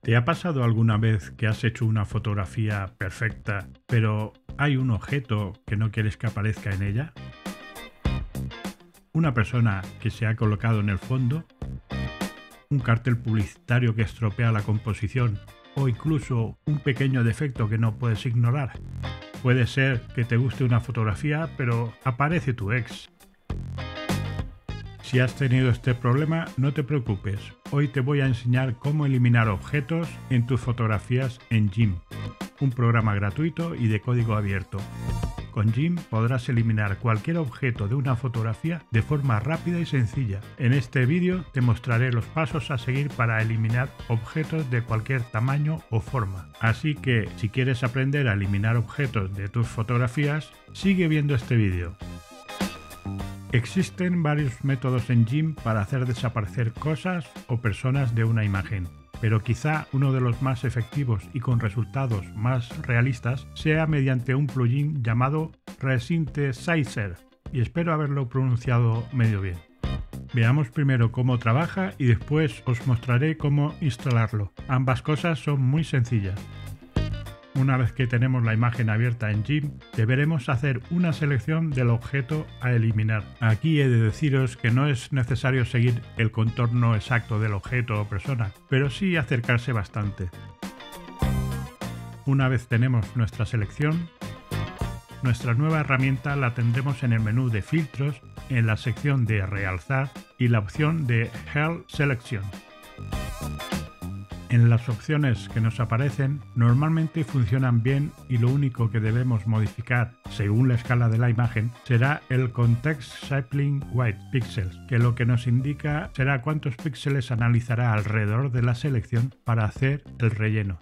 ¿Te ha pasado alguna vez que has hecho una fotografía perfecta, pero hay un objeto que no quieres que aparezca en ella? ¿Una persona que se ha colocado en el fondo? ¿Un cartel publicitario que estropea la composición? ¿O incluso un pequeño defecto que no puedes ignorar? Puede ser que te guste una fotografía, pero aparece tu ex. Si has tenido este problema, no te preocupes. Hoy te voy a enseñar cómo eliminar objetos en tus fotografías en GIMP, un programa gratuito y de código abierto. Con GIMP podrás eliminar cualquier objeto de una fotografía de forma rápida y sencilla. En este vídeo te mostraré los pasos a seguir para eliminar objetos de cualquier tamaño o forma. Así que, si quieres aprender a eliminar objetos de tus fotografías, sigue viendo este vídeo. Existen varios métodos en GIMP para hacer desaparecer cosas o personas de una imagen, pero quizá uno de los más efectivos y con resultados más realistas sea mediante un plugin llamado Resynthesizer, y espero haberlo pronunciado medio bien. Veamos primero cómo trabaja y después os mostraré cómo instalarlo. Ambas cosas son muy sencillas. Una vez que tenemos la imagen abierta en GIMP, deberemos hacer una selección del objeto a eliminar. Aquí he de deciros que no es necesario seguir el contorno exacto del objeto o persona, pero sí acercarse bastante. Una vez tenemos nuestra selección, nuestra nueva herramienta la tendremos en el menú de filtros, en la sección de realzar y la opción de Help Selection. En las opciones que nos aparecen normalmente funcionan bien y lo único que debemos modificar según la escala de la imagen será el Context Sampling White Pixels, que lo que nos indica será cuántos píxeles analizará alrededor de la selección para hacer el relleno.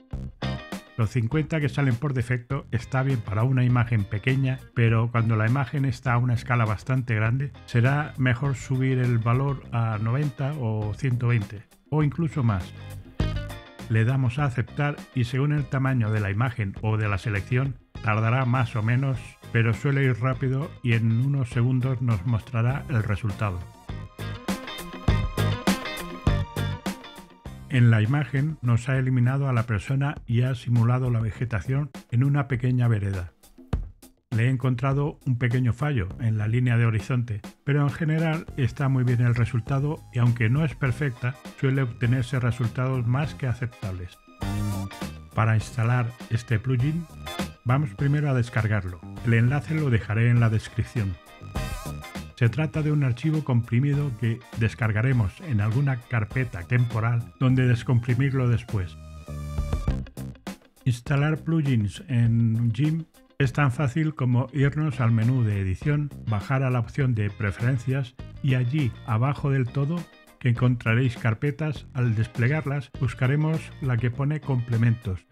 Los 50 que salen por defecto está bien para una imagen pequeña, pero cuando la imagen está a una escala bastante grande será mejor subir el valor a 90 o 120 o incluso más. Le damos a aceptar y según el tamaño de la imagen o de la selección tardará más o menos, pero suele ir rápido y en unos segundos nos mostrará el resultado. En la imagen nos ha eliminado a la persona y ha simulado la vegetación en una pequeña vereda. Le he encontrado un pequeño fallo en la línea de horizonte, pero en general está muy bien el resultado y aunque no es perfecta, suele obtenerse resultados más que aceptables. Para instalar este plugin, vamos primero a descargarlo. El enlace lo dejaré en la descripción. Se trata de un archivo comprimido que descargaremos en alguna carpeta temporal donde descomprimirlo después. Instalar plugins en GIMP es tan fácil como irnos al menú de edición, bajar a la opción de preferencias y allí, abajo del todo, que encontraréis carpetas. Al desplegarlas, buscaremos la que pone complementos.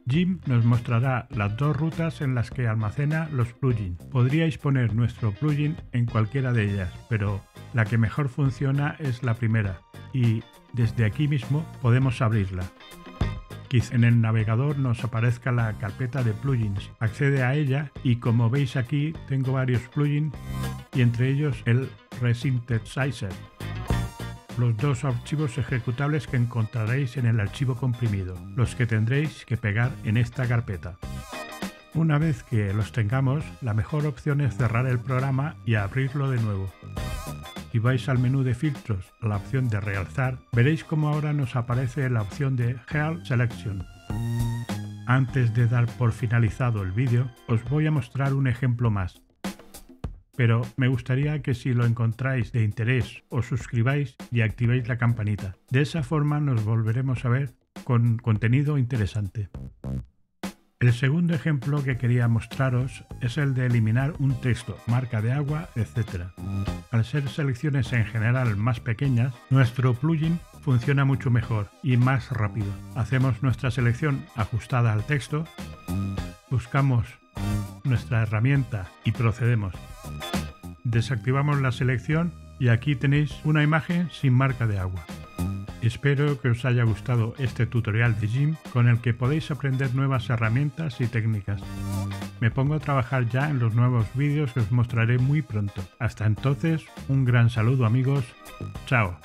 GIMP nos mostrará las dos rutas en las que almacena los plugins. Podríais poner nuestro plugin en cualquiera de ellas, pero la que mejor funciona es la primera y desde aquí mismo podemos abrirla. Quizá en el navegador nos aparezca la carpeta de plugins. Accede a ella y como veis aquí tengo varios plugins y entre ellos el Resynthesizer. Los dos archivos ejecutables que encontraréis en el archivo comprimido, los que tendréis que pegar en esta carpeta. Una vez que los tengamos, la mejor opción es cerrar el programa y abrirlo de nuevo. Si vais al menú de filtros, a la opción de realzar, veréis cómo ahora nos aparece la opción de Help Selection. Antes de dar por finalizado el vídeo, os voy a mostrar un ejemplo más. Pero me gustaría que si lo encontráis de interés os suscribáis y activéis la campanita. De esa forma nos volveremos a ver con contenido interesante. El segundo ejemplo que quería mostraros es el de eliminar un texto, marca de agua, etc. Al ser selecciones en general más pequeñas, nuestro plugin funciona mucho mejor y más rápido. Hacemos nuestra selección ajustada al texto, buscamos nuestra herramienta y procedemos. Desactivamos la selección y aquí tenéis una imagen sin marca de agua. Espero que os haya gustado este tutorial de GIMP con el que podéis aprender nuevas herramientas y técnicas. Me pongo a trabajar ya en los nuevos vídeos que os mostraré muy pronto. Hasta entonces, un gran saludo amigos. Chao.